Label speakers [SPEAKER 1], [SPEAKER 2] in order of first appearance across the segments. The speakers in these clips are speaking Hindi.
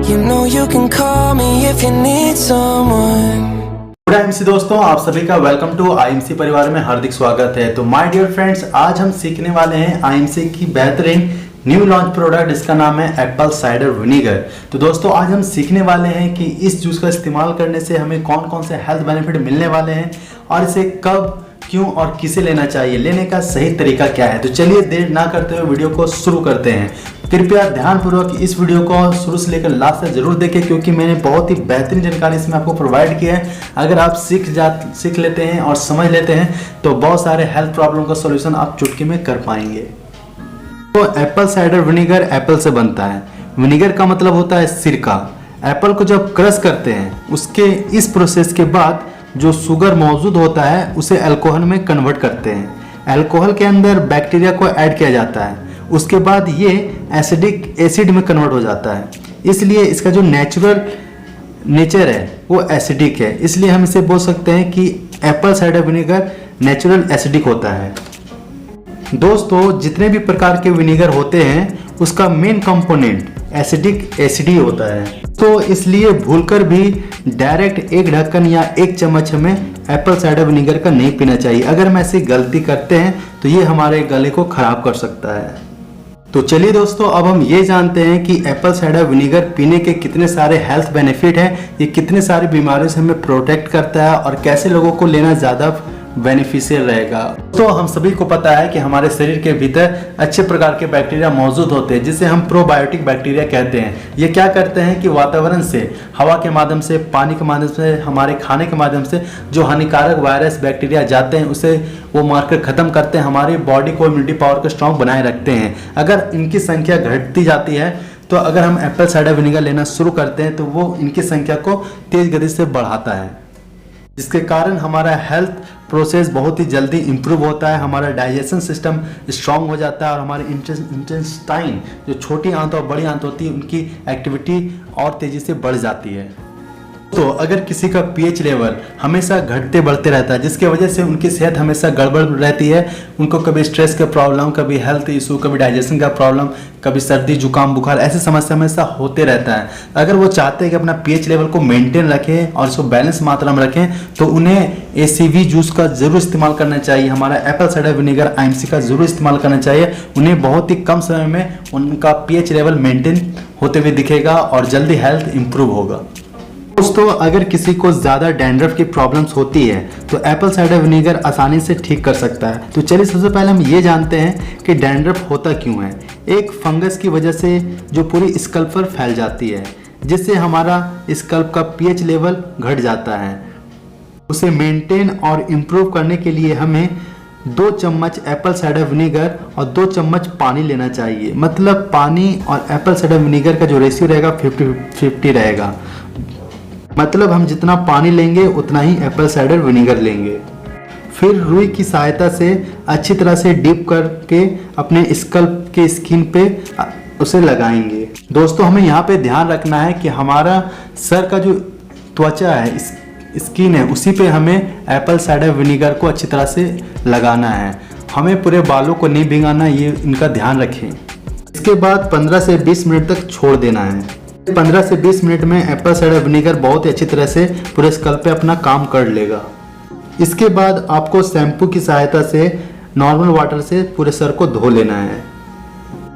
[SPEAKER 1] You know you can call me if you need someone.
[SPEAKER 2] Good IMC दोस्तों, आप सभी का वेलकम टू आईएमसी परिवार में हार्दिक स्वागत है। तो माय डियर फ्रेंड्स, आज हम सीखने वाले हैं आईएमसी की बेहतरीन न्यू लॉन्च प्रोडक्ट, इसका नाम है एप्पल साइडर विनेगर। तो दोस्तों आज हम सीखने वाले हैं कि इस जूस का इस्तेमाल करने से हमें कौन कौन से हेल्थ बेनिफिट मिलने वाले हैं और इसे कब, क्यों और किसे लेना चाहिए, लेने का सही तरीका क्या है। तो चलिए देर ना करते हुए वीडियो को शुरू करते हैं। कृपया ध्यानपूर्वक इस वीडियो को शुरू से लेकर लास्ट तक जरूर देखें, क्योंकि मैंने बहुत ही बेहतरीन जानकारी इसमें आपको प्रोवाइड की है। अगर आप सीख लेते हैं और समझ लेते हैं तो बहुत सारे हेल्थ प्रॉब्लम का सॉल्यूशन आप चुटकी में कर पाएंगे। तो एप्पल साइडर विनेगर एप्पल से बनता है। विनेगर का मतलब होता है सिरका। एप्पल को जब क्रश करते हैं, उसके इस प्रोसेस के बाद जो शुगर मौजूद होता है उसे अल्कोहल में कन्वर्ट करते हैं। अल्कोहल के अंदर बैक्टीरिया को ऐड किया जाता है, उसके बाद ये एसिडिक एसिड में कन्वर्ट हो जाता है। इसलिए इसका जो नेचुरल नेचर है वो एसिडिक है। इसलिए हम इसे बोल सकते हैं कि Apple cider vinegar natural acidic होता है। दोस्तों जितने भी प्रकार के विनेगर होते हैं उसका मेन कंपोनेंट एसिडिक एसिड ही होता है। तो इसलिए भूलकर भी डायरेक्ट एक ढक्कन या एक चम्मच हमें एप्पल साइडर विनेगर का नहीं पीना चाहिए। अगर हम ऐसी गलती करते हैं तो ये हमारे गले को खराब कर सकता है। तो चलिए दोस्तों, अब हम ये जानते हैं कि एप्पल साइडर विनेगर पीने के कितने सारे हेल्थ बेनिफिट हैं, ये कितने सारी बीमारियों से हमें प्रोटेक्ट करता है और कैसे लोगों को लेना ज़्यादा बेनिफिशियल रहेगा। तो हम सभी को पता है कि हमारे शरीर के भीतर अच्छे प्रकार के बैक्टीरिया मौजूद होते हैं, जिसे हम प्रोबायोटिक बैक्टीरिया कहते हैं। ये क्या करते हैं कि वातावरण से, हवा के माध्यम से, पानी के माध्यम से, हमारे खाने के माध्यम से जो हानिकारक वायरस बैक्टीरिया जाते हैं उसे वो मारकर ख़त्म करते हैं, हमारी बॉडी को इम्यूनिटी पावर को स्ट्रॉन्ग बनाए रखते हैं। अगर इनकी संख्या घटती जाती है तो अगर हम एप्पल साइडर विनेगर लेना शुरू करते हैं तो वो इनकी संख्या को तेज गति से बढ़ाता है, जिसके कारण हमारा हेल्थ प्रोसेस बहुत ही जल्दी इम्प्रूव होता है, हमारा डाइजेशन सिस्टम स्ट्रांग हो जाता है और हमारे इंटेस्टाइन जो छोटी आंत और बड़ी आंत होती है उनकी एक्टिविटी और तेज़ी से बढ़ जाती है। तो अगर किसी का पीएच लेवल हमेशा घटते बढ़ते रहता है, जिसकी वजह से उनकी सेहत हमेशा गड़बड़ रहती है, उनको कभी स्ट्रेस का प्रॉब्लम, कभी हेल्थ इशू, कभी डाइजेशन का प्रॉब्लम, कभी सर्दी जुकाम बुखार, ऐसी समस्या हमेशा होते रहता है। अगर वो चाहते हैं कि अपना पीएच लेवल को मेंटेन रखें और इसको बैलेंस मात्रा में रखें तो उन्हें एसीवी जूस का जरूर इस्तेमाल करना चाहिए। हमारा एप्पल साइडर विनेगर आईएमसी का जरूर इस्तेमाल करना चाहिए। उन्हें बहुत ही कम समय में उनका पीएच लेवल मेंटेन होते हुए दिखेगा और जल्दी हेल्थ इंप्रूव होगा। दोस्तों अगर किसी को ज़्यादा डैंड्रफ की प्रॉब्लम्स होती है तो एप्पल साइडर विनेगर आसानी से ठीक कर सकता है। तो चलिए सबसे पहले हम ये जानते हैं कि डैंड्रफ होता क्यों है। एक फंगस की वजह से जो पूरी स्कल्प पर फैल जाती है, जिससे हमारा स्कल्प का पीएच लेवल घट जाता है। उसे मेंटेन और इम्प्रूव करने के लिए हमें 2 चम्मच एप्पल साइडर विनेगर और 2 चम्मच पानी लेना चाहिए। मतलब पानी और एप्पल साइडर विनेगर का जो रेशियो रहेगा 50-50 रहेगा। मतलब हम जितना पानी लेंगे उतना ही एप्पल साइडर विनेगर लेंगे। फिर रुई की सहायता से अच्छी तरह से डिप करके अपने स्कल्प के स्किन पे उसे लगाएंगे। दोस्तों हमें यहाँ पे ध्यान रखना है कि हमारा सर का जो त्वचा है, स्किन है, उसी पे हमें एप्पल साइडर विनेगर को अच्छी तरह से लगाना है। हमें पूरे बालों को नहीं भिगाना, ये इनका ध्यान रखें। इसके बाद 15 से 20 मिनट तक छोड़ देना है। 15 से 20 मिनट में एप्पल साइडर विनेगर बहुत ही अच्छी तरह से पूरे स्कल्प पे अपना काम कर लेगा। इसके बाद आपको शैम्पू की सहायता से नॉर्मल वाटर से पूरे सर को धो लेना है।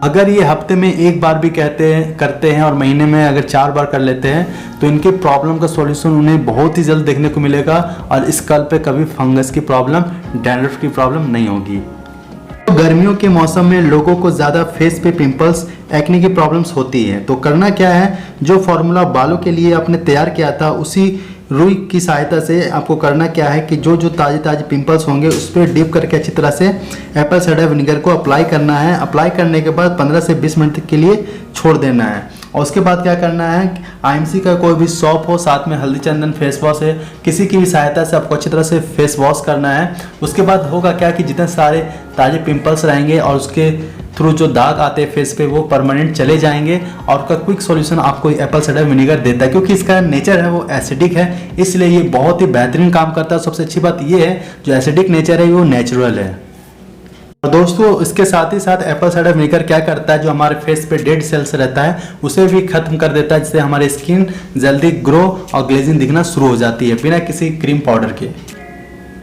[SPEAKER 2] अगर ये हफ्ते में एक बार भी करते हैं और महीने में अगर 4 बार कर लेते हैं तो इनके प्रॉब्लम का सॉल्यूशन उन्हें बहुत ही जल्द देखने को मिलेगा और स्कल्प पे कभी फंगस की प्रॉब्लम, डैंड्रफ की प्रॉब्लम नहीं होगी। गर्मियों के मौसम में लोगों को ज़्यादा फेस पे पिंपल्स, एक्ने की प्रॉब्लम्स होती है। तो करना क्या है, जो फॉर्मूला बालों के लिए आपने तैयार किया था उसी रुई की सहायता से आपको करना क्या है कि जो ताजे पिंपल्स होंगे उस पर डिप करके अच्छी तरह से एप्पल साइडर विनेगर को अप्लाई करना है। अप्लाई करने के बाद 15 से 20 मिनट के लिए छोड़ देना है। और उसके बाद क्या करना है, आईएमसी का कोई भी सॉप हो, साथ में हल्दी चंदन फेस वॉश है, किसी की भी सहायता से आपको अच्छी तरह से फेस वॉश करना है। उसके बाद होगा क्या कि जितने सारे ताजे पिंपल्स रहेंगे और उसके थ्रू जो दाग आते हैं फेस पे वो परमानेंट चले जाएंगे और उसका क्विक सॉल्यूशन आपको एप्पल साइडर विनेगर देता है। क्योंकि इसका नेचर है वो एसिडिक है, इसलिए ये बहुत ही बेहतरीन काम करता है। सबसे अच्छी बात ये है जो एसिडिक नेचर है वो नेचुरल है। और दोस्तों इसके साथ ही साथ एप्पल साइडर विनेगर क्या करता है, जो हमारे फेस पे डेड सेल्स रहता है उसे भी खत्म कर देता है, जिससे हमारी स्किन जल्दी ग्रो और ग्लेजिंग दिखना शुरू हो जाती है बिना किसी क्रीम पाउडर के।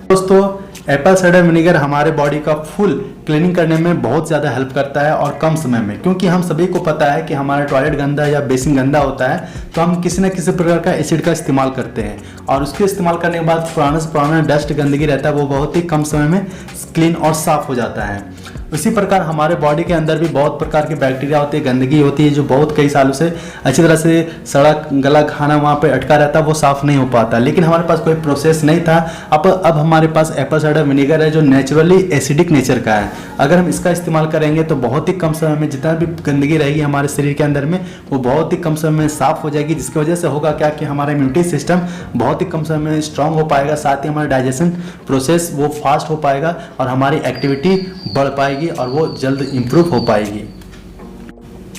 [SPEAKER 2] दोस्तों एप्पल साइडर विनेगर हमारे बॉडी का फुल क्लीनिंग करने में बहुत ज़्यादा हेल्प करता है और कम समय में, क्योंकि हम सभी को पता है कि हमारा टॉयलेट गंदा या बेसिन गंदा होता है तो हम किसी न किसी प्रकार का एसिड का इस्तेमाल करते हैं और उसके इस्तेमाल करने के बाद पुराना से पुराना डस्ट गंदगी रहता है वो बहुत ही कम समय में क्लीन और साफ हो जाता है। उसी प्रकार हमारे बॉडी के अंदर भी बहुत प्रकार के बैक्टीरिया होते हैं, गंदगी होती है जो बहुत कई सालों से अच्छी तरह से सड़ा गला खाना वहाँ पे अटका रहता है, वो साफ़ नहीं हो पाता। लेकिन हमारे पास कोई प्रोसेस नहीं था। अब हमारे पास एप्पल साइडर विनेगर है जो नेचुरली एसिडिक नेचर का है। अगर हम इसका इस्तेमाल करेंगे तो बहुत ही कम समय में जितना भी गंदगी रहेगी हमारे शरीर के अंदर में वो बहुत ही कम समय में साफ़ हो जाएगी, जिसकी वजह से होगा क्या कि हमारा इम्यूनिटी सिस्टम बहुत ही कम समय में स्ट्रांग हो पाएगा, साथ ही हमारा डाइजेशन प्रोसेस वो फास्ट हो पाएगा और हमारी एक्टिविटी बढ़ पाएगी और वो जल्द इंप्रूव हो पाएगी।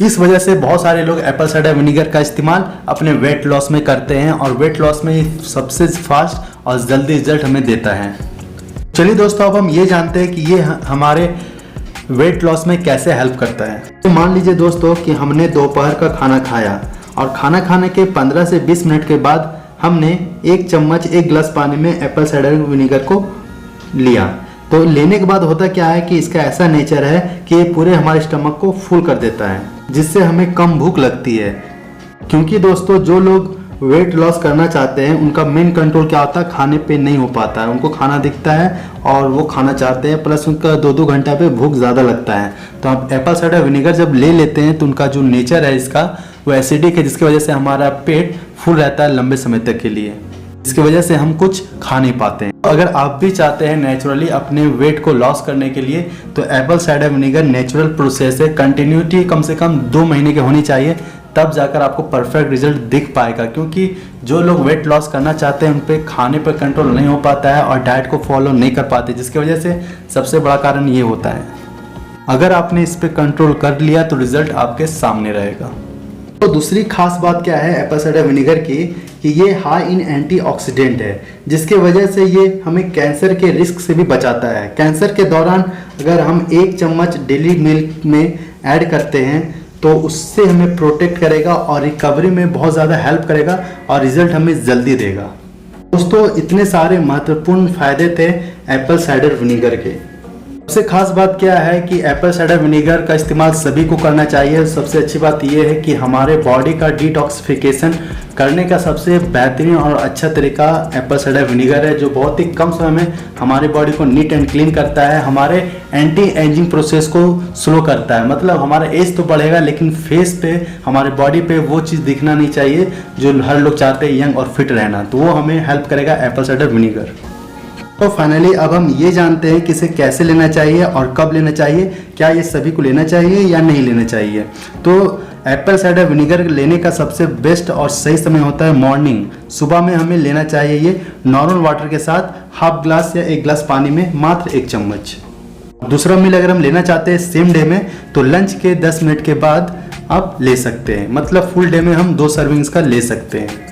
[SPEAKER 2] इस वजह से बहुत सारे लोग एप्पल साइडर विनेगर का इस्तेमाल अपने वेट लॉस में करते हैं और वेट लॉस में सबसे फास्ट और जल्दी रिजल्ट हमें देता है। चलिए दोस्तों अब हम ये जानते हैं कि ये हमारे वेट लॉस में कैसे हेल्प करता है। तो मान लीजिए दोस्तों कि हमने दोपहर का खाना खाया और खाना खाने के 15 से 20 मिनट के बाद हमने 1 चम्मच 1 गिलास पानी में एप्पल साइडर विनेगर को लिया। तो लेने के बाद होता क्या है कि इसका ऐसा नेचर है कि ये पूरे हमारे स्टमक को फुल कर देता है, जिससे हमें कम भूख लगती है। क्योंकि दोस्तों जो लोग वेट लॉस करना चाहते हैं उनका मेन कंट्रोल क्या होता है, खाने पे नहीं हो पाता है। उनको खाना दिखता है और वो खाना चाहते हैं, प्लस उनका 2-2 घंटा पे भूख ज़्यादा लगता है। तो आप एप्पल साइडर विनेगर जब ले लेते हैं तो उनका जो नेचर है इसका वो एसिडिक है, जिसकी वजह से हमारा पेट फुल रहता है लंबे समय तक के लिए, इसकी वजह से हम कुछ खा नहीं पाते हैं। अगर आप भी चाहते हैं नेचुरली अपने वेट को लॉस करने के लिए तो Apple cider vinegar natural process है। कंटिन्यूटी कम से कम 2 महीने की होनी चाहिए, तब जाकर आपको परफेक्ट रिजल्ट दिख पाएगा। क्योंकि जो लोग वेट लॉस करना चाहते हैं उन पे खाने पर कंट्रोल नहीं हो पाता है और डाइट को फॉलो नहीं कर पाते, जिसकी वजह से सबसे बड़ा कारण ये होता है। अगर आपने इस पे कंट्रोल कर लिया तो रिजल्ट आपके सामने रहेगा। तो दूसरी खास बात क्या है एप्पल साइडर विनेगर की कि ये हाई इन एंटीऑक्सीडेंट है, जिसके वजह से ये हमें कैंसर के रिस्क से भी बचाता है। कैंसर के दौरान अगर हम 1 चम्मच डेली मील में ऐड करते हैं तो उससे हमें प्रोटेक्ट करेगा और रिकवरी में बहुत ज़्यादा हेल्प करेगा और रिजल्ट हमें जल्दी देगा। दोस्तों इतने सारे महत्वपूर्ण फायदे थे एप्पल साइडर विनेगर के। सबसे खास बात क्या है कि एप्पल साइडर विनेगर का इस्तेमाल सभी को करना चाहिए। सबसे अच्छी बात यह है कि हमारे बॉडी का डिटॉक्सिफिकेशन करने का सबसे बेहतरीन और अच्छा तरीका एप्पल साइडर विनेगर है, जो बहुत ही कम समय में हमारी बॉडी को नीट एंड क्लीन करता है, हमारे एंटी एजिंग प्रोसेस को स्लो करता है। मतलब हमारा एज तो बढ़ेगा लेकिन फेस पे हमारे बॉडी पे वो चीज़ दिखना नहीं चाहिए जो हर लोग चाहते हैं, यंग और फिट रहना, तो वो हमें हेल्प करेगा एप्पल साइडर विनेगर। तो फाइनली अब हम ये जानते हैं कि इसे कैसे लेना चाहिए और कब लेना चाहिए, क्या ये सभी को लेना चाहिए या नहीं लेना चाहिए। तो एप्पल साइडर विनेगर लेने का सबसे बेस्ट और सही समय होता है मॉर्निंग। सुबह में हमें लेना चाहिए ये नॉर्मल वाटर के साथ हाफ ग्लास या 1 गिलास पानी में मात्र 1 चम्मच। दूसरा मील अगर हम लेना चाहते हैं सेम डे में तो लंच के 10 मिनट के बाद आप ले सकते हैं। मतलब फुल डे में हम 2 सर्विंग्स का ले सकते हैं।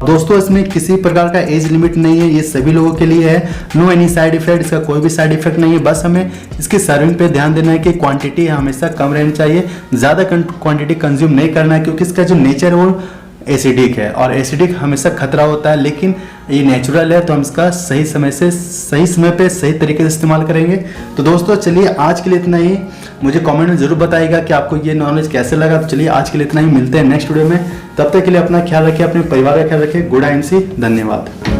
[SPEAKER 2] दोस्तों इसमें किसी प्रकार का एज लिमिट नहीं है, ये सभी लोगों के लिए है। नो एनी साइड इफेक्ट, इसका कोई भी साइड इफेक्ट नहीं है। बस हमें इसकी सर्विंग पे ध्यान देना है कि क्वांटिटी हमेशा कम रहनी चाहिए, ज़्यादा क्वांटिटी कंज्यूम नहीं करना है, क्योंकि इसका जो नेचर है वो एसिडिक है और एसिडिक हमेशा खतरा होता है। लेकिन ये नेचुरल है तो हम इसका सही समय पे सही तरीके से इस्तेमाल करेंगे। तो दोस्तों चलिए आज के लिए इतना ही। मुझे कमेंट में जरूर बताइएगा कि आपको ये नॉलेज कैसे लगा। तो चलिए आज के लिए इतना ही, मिलते हैं नेक्स्ट वीडियो में। तब तक के लिए अपना ख्याल रखिए, अपने परिवार का ख्याल रखिए। गुड IMC, धन्यवाद।